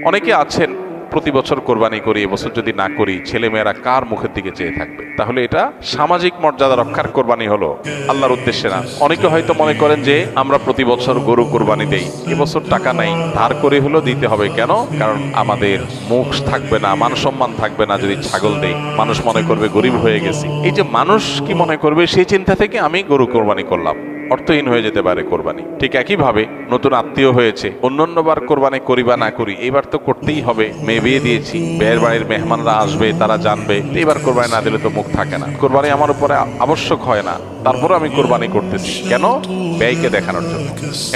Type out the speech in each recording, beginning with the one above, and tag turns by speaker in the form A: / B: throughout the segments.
A: অনেকে আছেন প্রতি বছর কোরবানি করি, এবছর যদি না করি ছেলেমেয়েরা কার মুখের দিকে চেয়ে থাকবে। তাহলে এটা সামাজিক মর্যাদা রক্ষার কোরবানি হলো, আল্লাহর উদ্দেশ্যে না। অনেকে হয়তো মনে করেন যে আমরা প্রতি বছর গরু কোরবানি দেই, এবছর টাকা নাই, ধার করে হলো দিতে হবে। কেন? কারণ আমাদের মুখ থাকবে না, মান সম্মান থাকবে না যদি ছাগল দেই, মানুষ মনে করবে গরিব হয়ে গেছি। এই যে মানুষ কি মনে করবে সেই চিন্তা থেকে আমি গরু কোরবানি করলাম, অর্থহীন হয়ে যেতে পারে কোরবানি। ঠিক একইভাবে নতুন আত্মীয় হয়েছে, অন্যান্যবার কোরবানি করি বা না করি, এবার তো করতেই হবে, মেয়ে বিয়ে দিয়েছি, বিয়ের বাড়ির মেহমানরা আসবে, তারা জানবে, এবার কোরবানি না দিলে তো মুখ থাকে না। কোরবানি আমার উপরে আবশ্যক হয় না, তারপরে আমি কোরবানি করতেছি কেন? ব্যয়কে দেখানোর জন্য।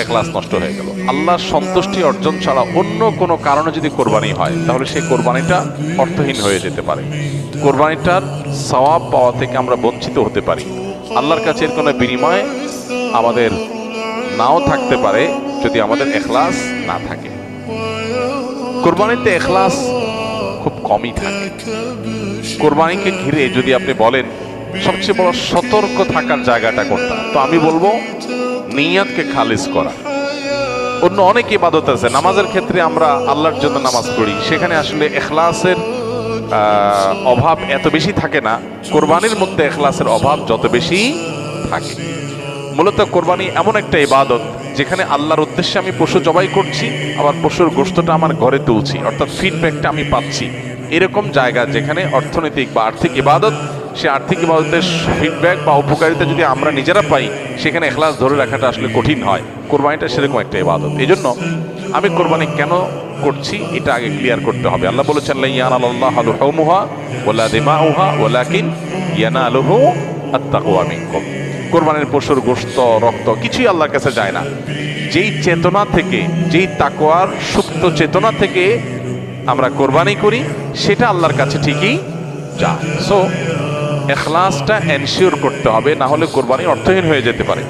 A: ইখলাস নষ্ট হয়ে গেল। আল্লাহর সন্তুষ্টি অর্জন ছাড়া অন্য কোনো কারণে যদি কোরবানি হয় তাহলে সেই কোরবানিটা অর্থহীন হয়ে যেতে পারে। কোরবানিটার সওয়াব পাওয়া থেকে আমরা বঞ্চিত হতে পারি। আল্লাহর কাছে এর কোনো বিনিময় আমাদের নাও থাকতে পারে যদি আমাদের ইখলাস না থাকে। কোরবানিতে ইখলাস খুব কমই থাকে। কোরবানিকে ঘিরে যদি আপনি বলেন সবচেয়ে বড় সতর্ক থাকার জায়গাটা কোনটা, তো আমি বলবো নিয়তকে খালিস করা। অন্য অনেক ইবাদত আছে, নামাজের ক্ষেত্রে আমরা আল্লাহর জন্য নামাজ পড়ি, সেখানে আসলে ইখলাসের অভাব এত বেশি থাকে না। কোরবানির মধ্যে ইখলাসের অভাব যত বেশি থাকে। মূলত কোরবানি এমন একটা ইবাদত যেখানে আল্লাহর উদ্দেশ্যে আমি পশু জবাই করছি, আবার পশুর গোশতটা আমার ঘরে তুলছি, অর্থাৎ ফিডব্যাকটা আমি পাচ্ছি। এরকম জায়গা যেখানে অর্থনৈতিক বা আর্থিক ইবাদত, সে আর্থিক ইবাদতের ফিডব্যাক বা উপকারিতা যদি আমরা নিজেরা পাই, সেখানে ইখলাস ধরে রাখাটা আসলে কঠিন হয়। কোরবানিটা সেরকম একটা ইবাদত। এই জন্য আমি কোরবানি কেন করছি এটা আগে ক্লিয়ার করতে হবে। আল্লাহ বলেছেন লা ইয়ানালাল্লাহু লুহুমুহা ওয়ালা দিমাউহা ওয়ালাকিন ইয়ানালুহু আত-তাকওয়া মিনকুম। কোরবানির পশুর গোশত, রক্ত কিছুই আল্লাহর কাছে যায় না। যেই চেতনা থেকে, যেই তাকওয়ার সুপ্ত চেতনা থেকে আমরা কোরবানি করি, সেটা আল্লাহর কাছে ঠিকই যায়। সো ইখলাসটা এনশিওর করতে হবে, না হলে কোরবানি অর্থহীন হয়ে যেতে পারে।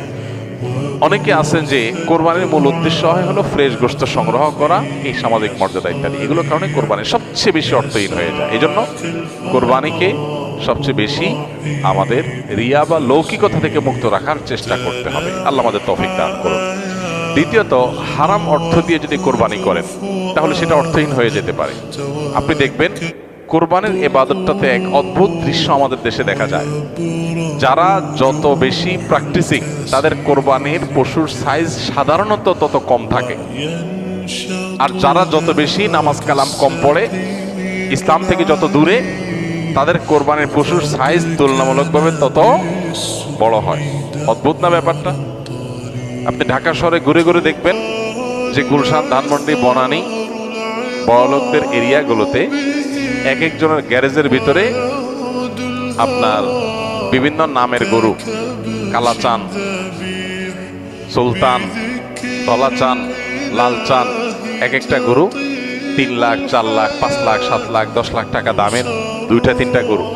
A: অনেকে আছেন যে কোরবানির মূল উদ্দেশ্য হলো ফ্রেশ গোশত সংগ্রহ করা, এই সামাজিক মর্যাদা ইত্যাদি, এগুলোর কারণে কোরবানি সবচেয়ে বেশি অর্থহীন হয়ে যায়। এই জন্য কোরবানিকে সবচেয়ে বেশি আমাদের রিয়া বা লৌকিকতা থেকে মুক্ত রাখার চেষ্টা করতে হবে। আল্লাহ আমাদের তৌফিক দান করুন। দ্বিতীয়ত, হারাম অর্থ দিয়ে যদি কোরবানি করেন তাহলে সেটা অর্থহীন হয়ে যেতে পারে। আপনি দেখবেন কোরবানির ইবাদতটাতে এক অদ্ভুত দৃশ্য আমাদের দেশে দেখা যায়। যারা যত বেশি প্র্যাকটিসিং, তাদের কোরবানির পশুর সাইজ সাধারণত তত কম থাকে। আর যারা যত বেশি নামাজ কালাম কম পড়ে, ইসলাম থেকে যত দূরে, তাদের কোরবানির পশুর সাইজ তুলনামূলকভাবে তত বড় হয়। অদ্ভুত না ব্যাপারটা? আপনি ঢাকা শহরে ঘুরে ঘুরে দেখবেন যে গুলশান, ধানমন্ডি, বনানী, বড়লোকদের এরিয়াগুলোতে এক একজনের গ্যারেজের ভিতরে আপনার বিভিন্ন নামের গরু, কালাচান, সুলতান, ধলাচান, লালচান, এক একটা গরু 3 লাখ, 4 লাখ, 5 লাখ, 7 লাখ, 10 লাখ টাকা দামের 2-3টা গরু।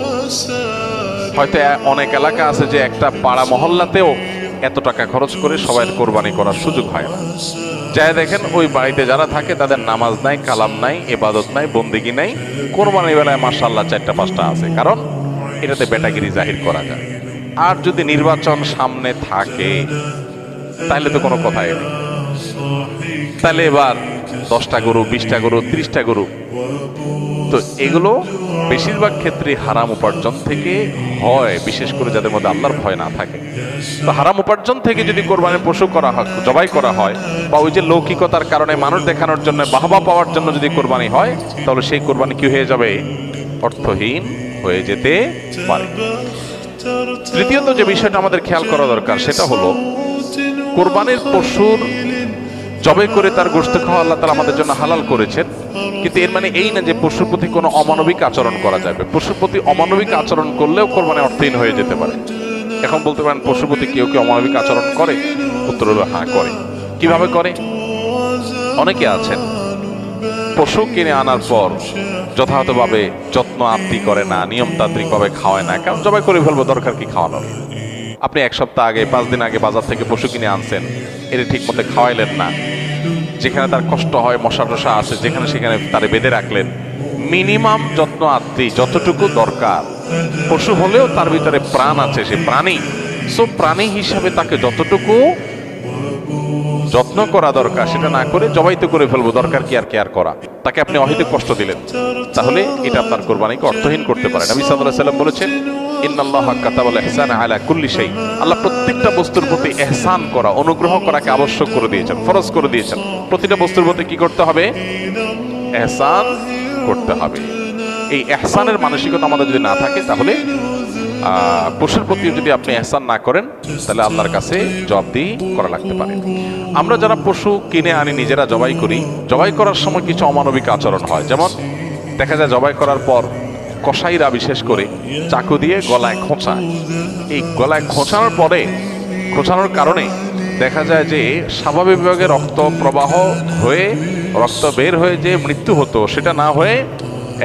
A: হয়তো অনেক এলাকা আছে যে একটা পাড়া মহল্লাতেও এত টাকা খরচ করে সবাই কোরবানি করার সুযোগ হয় না। যাই দেখেন ওই বাড়িতে যারা থাকে তাদের নামাজ নাই, কালাম নাই, ইবাদত নাই, বন্দেগী নাই। কোরবানির বেলায় মাশাআল্লাহ 4টা-5টা আছে, কারণ এটাতে বেটাগিরি জাহির করা যায়। আর যদি নির্বাচন সামনে থাকে তাহলে তো কোনো কথাই নেই। তাহলে এবার 10টা গরু, 20টা গরু, 30টা গরু, তো এগুলো বেশিরভাগ ক্ষেত্রে হারাম উপার্জন থেকে হয়, বিশেষ করে যাদের মধ্যে আল্লাহর ভয় না থাকে। তো হারাম উপার্জন থেকে যদি কোরবানির পশু করা হয়, জবাই করা হয়, বা ওই যে লৌকিকতার কারণে মানুষ দেখানোর জন্য, বাহবা পাওয়ার জন্য যদি কোরবানি হয়, তাহলে সেই কোরবানি কি হয়ে যাবে? অর্থহীন হয়ে যেতে পারে। তৃতীয়ত যে বিষয়টা আমাদের খেয়াল করা দরকার সেটা হলো কোরবানির পশুর জবাই করে তার গোশত খাওয়া আল্লাহ তাআলা আমাদের জন্য হালাল করেছেন, কিন্তু এর মানে এই না যে পশুর প্রতি কোনো অমানবিক আচরণ করা যাবে। পশুর প্রতি অমানবিক আচরণ করলেও কোরবানি অর্থহীন হয়ে যেতে পারে। এখন বলতে পারেন পশুর প্রতি কেউ কেউ অমানবিক আচরণ করে? উত্তর হলো হ্যাঁ, করে। কিভাবে করে? অনেকে আছেন পশু কিনে আনার পর যথাযথভাবে যত্ন আত্তি করে না, নিয়মতান্ত্রিকভাবে খাওয়ায় না। কারণ জবাই করে ফেলবো, দরকার কি খাওয়ানোর? আপনি 1 সপ্তাহ আগে, 5 দিন আগে বাজার থেকে পশু কিনে আনছেন, এটা ঠিক মতো খাওয়াইলেন না, যেখানে তার কষ্ট হয়, মশা টশা আছে, যেখানে সেখানে তারে বেঁধে রাখলেন। মিনিমাম যত্ন আত্তি যতটুকু দরকার, পশু হলেও তার ভিতরে প্রাণ আছে, সে প্রাণী। সো প্রাণী হিসাবে তাকে যতটুকু যত্ন করা দরকার সেটা না করে জবাই তো করে ফেলবো, দরকার কি আর কেয়ার করা, তাকে আপনি অহেতুক কষ্ট দিলেন, তাহলে এটা আপনার কোরবানিকে অর্থহীন করতে পারে। নবী সাল্লাল্লাহু আলাইহি ওয়াসাল্লাম বলেছেন, ইন্নাল্লাহা কাতাবাল ইহসানা আলা কুল্লি শাই, আল্লাহ প্রত্যেকটা বস্তুর প্রতি ইহসান করা, অনুগ্রহ করাকে আবশ্যক করে দিয়েছেন, ফরজ করে দিয়েছেন। প্রতিটা বস্তুর প্রতি কি করতে হবে? ইহসান করতে হবে। এই ইহসানের মানসিকতা আমাদের যদি না থাকে, তাহলে পশুর প্রতি যদি আপনি ইহসান না করেন, তাহলে আল্লাহর কাছে জবাবদিহি করা লাগতে পারে। আমরা যারা পশু কিনে আনি, নিজেরা জবাই করি, জবাই করার সময় কিছু অমানবিক আচরণ হয়। যেমন দেখা যায় জবাই করার পর কসাইরা বিশেষ করে চাকু দিয়ে গলায় খোঁচায়। এই গলায় খোঁচানোর পরে, খোঁচানোর কারণে দেখা যায় যে স্বাভাবিকভাবে রক্ত প্রবাহ হয়ে, রক্ত বের হয়ে যে মৃত্যু হতো, সেটা না হয়ে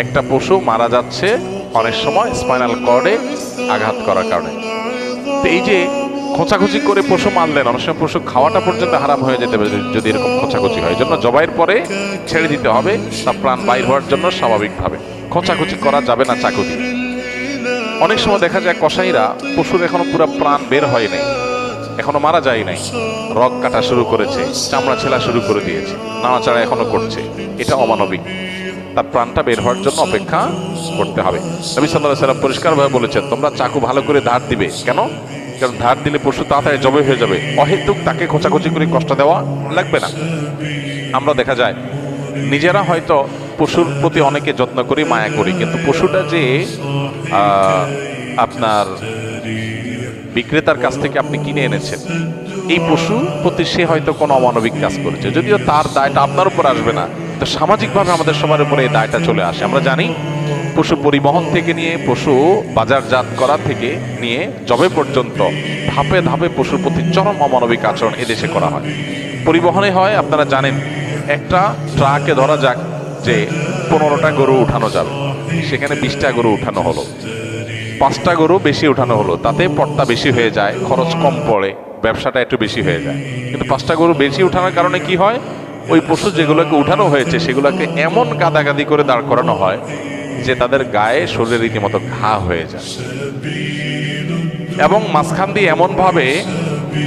A: একটা পশু মারা যাচ্ছে অনেক সময় স্পাইনাল কর্ডে আঘাত করার কারণে। তো এই যে খোঁচাখুচি করে পশু মারলেন, অনেক সময় পশু খাওয়াটা পর্যন্ত হারাম হয়ে যেতে পারে যদি এরকম খোঁচাখুচি হয়। এই জন্য জবাইয়ের পরে ছেড়ে দিতে হবে, তার প্রাণ বাইর হওয়ার জন্য স্বাভাবিকভাবে। খোঁচাখুচি করা যাবে না চাকু দিয়ে। অনেক সময় দেখা যায় কসাইরা পশুর এখনো পুরো প্রাণ বের হয় নাই, এখনো মারা যায় নাই, রগ কাটা শুরু করেছে, চামড়া ছেলা শুরু করে দিয়েছে, নাড়াচাড়া এখনো করছে, এটা অমানবিক। তার প্রাণটা বের হওয়ার জন্য অপেক্ষা করতে হবে। নবী সাল্লাল্লাহু আলাইহি ওয়াসাল্লাম পরিষ্কারভাবে বলেছেন, তোমরা চাকু ভালো করে ধার দিবে। কেন? কারণ ধার দিলে পশু তাড়াতাড়ি জবাই হয়ে যাবে, অহেতুক তাকে খোঁচাখুচি করে কষ্ট দেওয়া লাগবে না। আমরা দেখা যায় নিজেরা হয়তো পশুর প্রতি অনেকে যত্ন করি, মায়া করি, কিন্তু পশুটা যে আপনার বিক্রেতার কাছ থেকে আপনি কিনে এনেছেন, এই পশু প্রতি সে হয়তো কোনো অমানবিক কাজ করেছে, যদিও তার দায়টা আপনার উপর আসবে না, তো সামাজিকভাবে আমাদের সবার উপরে এই দায়টা চলে আসে। আমরা জানি পশু পরিবহন থেকে নিয়ে পশু বাজারজাত করা থেকে নিয়ে জবে পর্যন্ত ধাপে ধাপে পশুর প্রতি চরম অমানবিক আচরণ এদেশে করা হয়। পরিবহনে হয়, আপনারা জানেন, একটা ট্রাকে ধরা যাক যে 15টা গরু উঠানো যাবে, সেখানে 20টা গরু উঠানো হলো, 5টা গরু বেশি উঠানো হলো, তাতে পট্টা বেশি হয়ে যায়, খরচ কম পড়ে, ব্যবসাটা একটু বেশি হয়ে যায়। কিন্তু 5টা গরু বেশি উঠানোর কারণে কি হয়? ওই পশু যেগুলোকে উঠানো হয়েছে সেগুলোকে এমন গাদাগাদি করে দাঁড় করানো হয় যে তাদের গায়ে, শরীরে রীতিমতো ঘা হয়ে যায়, এবং মাঝখান দিয়ে এমন ভাবে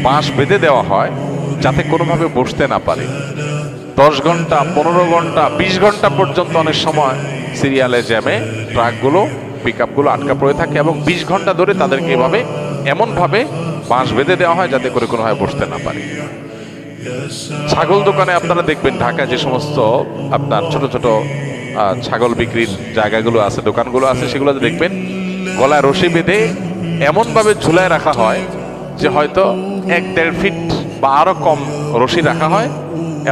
A: বাঁশ বেঁধে দেওয়া হয় যাতে কোনোভাবে বসতে না পারে। 10 ঘন্টা, 15 ঘন্টা, 20 ঘন্টা পর্যন্ত অনেক সময় সিরিয়ালে জ্যামে ট্রাকগুলো, পিকআপগুলো আটকা পড়ে থাকে, এবং 20 ঘন্টা ধরে তাদেরকে এভাবে এমনভাবে বাঁশ বেঁধে দেওয়া হয় যাতে করে কোনোভাবে বসতে না পারে। ছাগল দোকানে আপনারা দেখবেন, ঢাকায় যে সমস্ত আপনার ছোট ছোট ছাগল বিক্রির জায়গাগুলো আছে, দোকানগুলো আছে, সেগুলোতে দেখবেন গলায় রশি বেঁধে এমনভাবে ঝুলায় রাখা হয় যে হয়তো 1-1.5 ফিট বা আরো কম রশি রাখা হয়,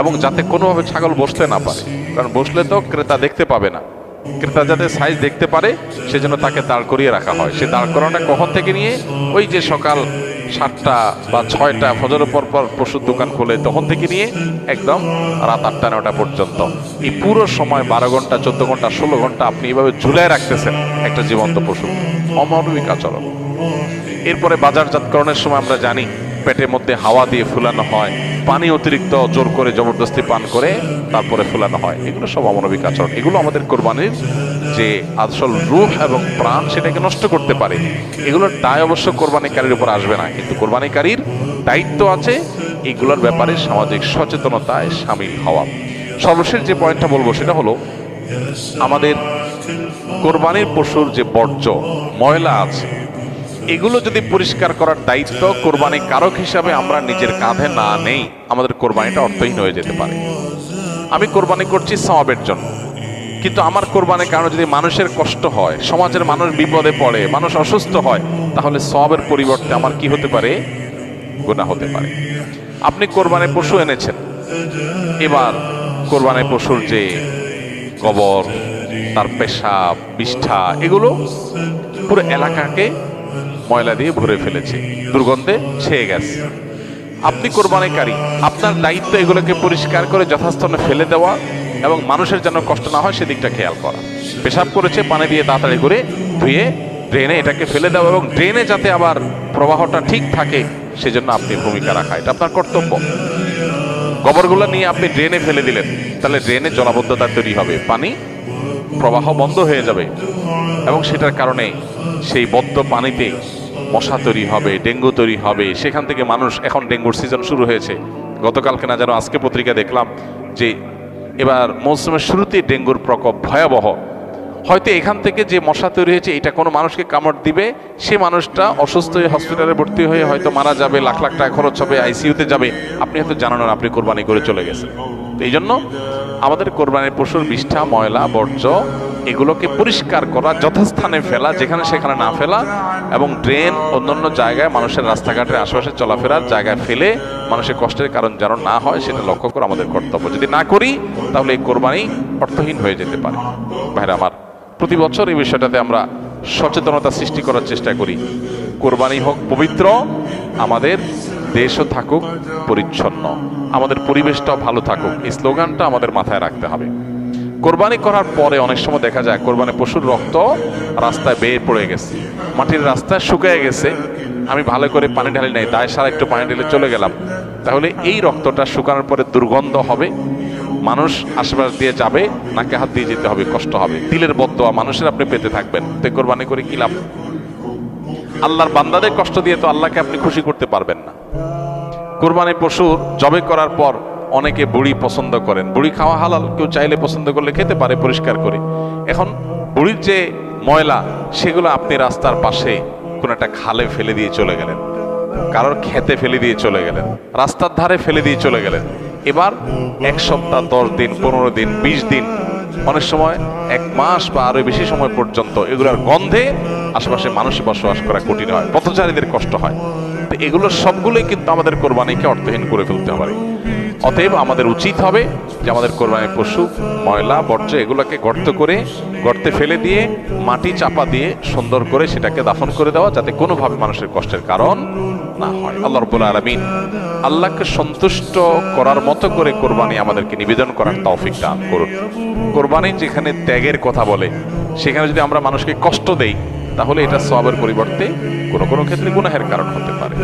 A: এবং যাতে কোনোভাবে ছাগল বসতে না পারে, কারণ বসলে তো ক্রেতা দেখতে পাবে না। ক্রেতা যাতে সাইজ দেখতে পারে সেজন্য তাকে দাঁড় করিয়ে রাখা হয়। সে দাঁড় করানোটা কখন থেকে নিয়ে, ওই যে সকাল 7টা বা 6টা ফজরের পর পর পশুর দোকান খোলে তখন থেকে নিয়ে একদম রাত 8টা-9টা পর্যন্ত, এই পুরো সময় 12 ঘন্টা, 14 ঘন্টা, 16 ঘন্টা আপনি এইভাবে ঝুলায় রাখতেছেন একটা জীবন্ত পশু। অমানবিক আচরণ। এরপরে বাজারজাতকরণের সময় আমরা জানি পেটের মধ্যে হাওয়া দিয়ে ফুলানো হয়, পানি অতিরিক্ত জোর করে জবরদস্তি পান করে তারপরে ফুলানো হয়, এগুলো সব অমানবিক আচরণ। এগুলো আমাদের কোরবানির যে আসল রূহ এবং প্রাণ সেটাকে নষ্ট করতে পারে। এগুলোর দায় অবশ্য কোরবানিকারীর উপর আসবে না, কিন্তু কোরবানিকারীর দায়িত্ব আছে এগুলোর ব্যাপারে সামাজিক সচেতনতায় সামিল হওয়া। সর্বশেষ যে পয়েন্টটা বলবো সেটা হলো, আমাদের কোরবানির পশুর যে বর্জ্য ময়লা আছে, এগুলো যদি পরিষ্কার করার দায়িত্ব কোরবানি কারক হিসাবে আমরা নিজের কাঁধে না নেই, আমাদের কোরবানিটা অর্থহীন হয়ে যেতে পারে। আমি কোরবানি করছি সওয়াবের জন্য, কিন্তু আমার কোরবানির কারণে যদি মানুষের কষ্ট হয়, সমাজের মানুষ বিপদে পড়ে, মানুষ অসুস্থ হয়, তাহলে সওয়াবের পরিবর্তে আমার কি হতে পারে? গুনাহ হতে পারে। আপনি কোরবানির পশু এনেছেন, এবার কোরবানির পশুর যে গোবর, তার পেশাব, বিষ্ঠা, এগুলো পুরো এলাকাকে ময়লা দিয়ে ভরে ফেলেছে, দুর্গন্ধে ছেয়ে গেছে। আপনি কোরবানিকারী, আপনার দায়িত্ব এগুলোকে পরিষ্কার করে যথাস্থানে ফেলে দেওয়া এবং মানুষের যেন কষ্ট না হয় সেদিকটা খেয়াল করা। পেশাব করেছে, পানি দিয়ে তাড়াতাড়ি করে ধুয়ে ড্রেনে এটাকে ফেলে দেওয়া, এবং ড্রেনে যাতে আবার প্রবাহটা ঠিক থাকে সেজন্য আপনি ভূমিকা রাখা, এটা আপনার কর্তব্য। গোবরগুলো নিয়ে আপনি ড্রেনে ফেলে দিলেন, তাহলে ড্রেনে জলাবদ্ধতা তৈরি হবে, পানি প্রবাহ বন্ধ হয়ে যাবে, এবং সেটার কারণে সেই বদ্ধ পানিতে মশা তৈরি হবে, ডেঙ্গু তৈরি হবে, সেখান থেকে মানুষ, এখন ডেঙ্গুর সিজন শুরু হয়েছে, গতকালকে না যেন আজকে পত্রিকা দেখলাম যে এবার মৌসুমের শুরুতেই ডেঙ্গুর প্রকোপ ভয়াবহ। হয়তো এখান থেকে যে মশা তৈরি হয়েছে এটা কোনো মানুষকে কামড় দিবে, সে মানুষটা অসুস্থ হয়ে হসপিটালে ভর্তি হয়ে হয়তো মারা যাবে, লাখ লাখ টাকা খরচ হবে, আইসিইউতে যাবে, আপনি হয়তো জানান না, আপনি কোরবানি করে চলে গেছেন। এই জন্য আমাদের কোরবানির পশুর বিষ্ঠা, ময়লা, বর্জ্য এগুলোকে পরিষ্কার করা, যথাস্থানে ফেলা, যেখানে সেখানে না ফেলা, এবং ড্রেন অন্যান্য জায়গায় মানুষের রাস্তাঘাটের আশেপাশে চলাফেরার জায়গায় ফেলে মানুষের কষ্টের কারণ যেন না হয় সেটা লক্ষ্য করা আমাদের কর্তব্য। যদি না করি তাহলে এই কোরবানি অর্থহীন হয়ে যেতে পারে। ভাইরা আমার, প্রতি বছর এই বিষয়টাতে আমরা সচেতনতা সৃষ্টি করার চেষ্টা করি। কোরবানি হোক পবিত্র, আমাদের দেশও থাকুক পরিচ্ছন্ন, আমাদের পরিবেশটাও ভালো থাকুক, এই স্লোগানটা আমাদের মাথায় রাখতে হবে। কোরবানি করার পরে অনেক সময় দেখা যায় কোরবানি পশুর রক্ত রাস্তায় বেয়ে পড়ে গেছে, মাটির রাস্তায় শুকিয়ে গেছে, আমি ভালো করে পানি ঢালি নাই, দায় সারা একটু পানি ঢেলে চলে গেলাম, তাহলে এই রক্তটা শুকানোর পরে দুর্গন্ধ হবে, মানুষ আশেপাশ দিয়ে যাবে, নাকে হাত দিয়ে যেতে হবে, কষ্ট হবে, দিলের বদদোয়া মানুষের আপনি পেতে থাকবেন। তো কোরবানি করে কি লাভ? আল্লাহর বান্দাদের কষ্ট দিয়ে তো আল্লাহকে আপনি খুশি করতে পারবেন না। কোরবানি পশুর জবে করার পর অনেকে বুড়ি পছন্দ করেন, বুড়ি খাওয়া হালাল, কেউ চাইলে পছন্দ করলে খেতে পারে পরিষ্কার করে। এখন বুড়ির যে ময়লা সেগুলো আপনি রাস্তার পাশে কোন একটা খালে ফেলে দিয়ে চলে গেলেন, কারোর খেতে ফেলে দিয়ে চলে গেলেন, রাস্তার ধারে ফেলে দিয়ে চলে গেলেন। এবার 1 সপ্তাহ, 10 দিন, 15 দিন, 20 দিন, অনেক সময় 1 মাস বা আরো বেশি সময় পর্যন্ত এগুলোর গন্ধে আশেপাশে মানুষের বসবাস করা কঠিন হয়, পথচারীদের কষ্ট হয়। তো এগুলো সবগুলোই কিন্তু আমাদের কোরবানিকে অর্থহীন করে ফেলতে পারে। অতএব আমাদের উচিত হবে যে আমাদের কোরবানির পশু ময়লা বর্জ্য এগুলোকে গর্তে ফেলে দিয়ে মাটি চাপা দিয়ে সুন্দর করে সেটাকে দাফন করে দেওয়া, যাতে কোনোভাবে মানুষের কষ্টের কারণ না হয়। আল্লাহ রাব্বুল আলামিন আল্লাহকে সন্তুষ্ট করার মতো করে কোরবানি আমাদেরকে নিবেদন করার তৌফিক দান করুন। কোরবানি যেখানে ত্যাগের কথা বলে সেখানে যদি আমরা মানুষকে কষ্ট দেই তাহলে এটা সওয়াবের পরিবর্তে কোনো কোনো ক্ষেত্রে গুনাহের কারণ হতে পারে।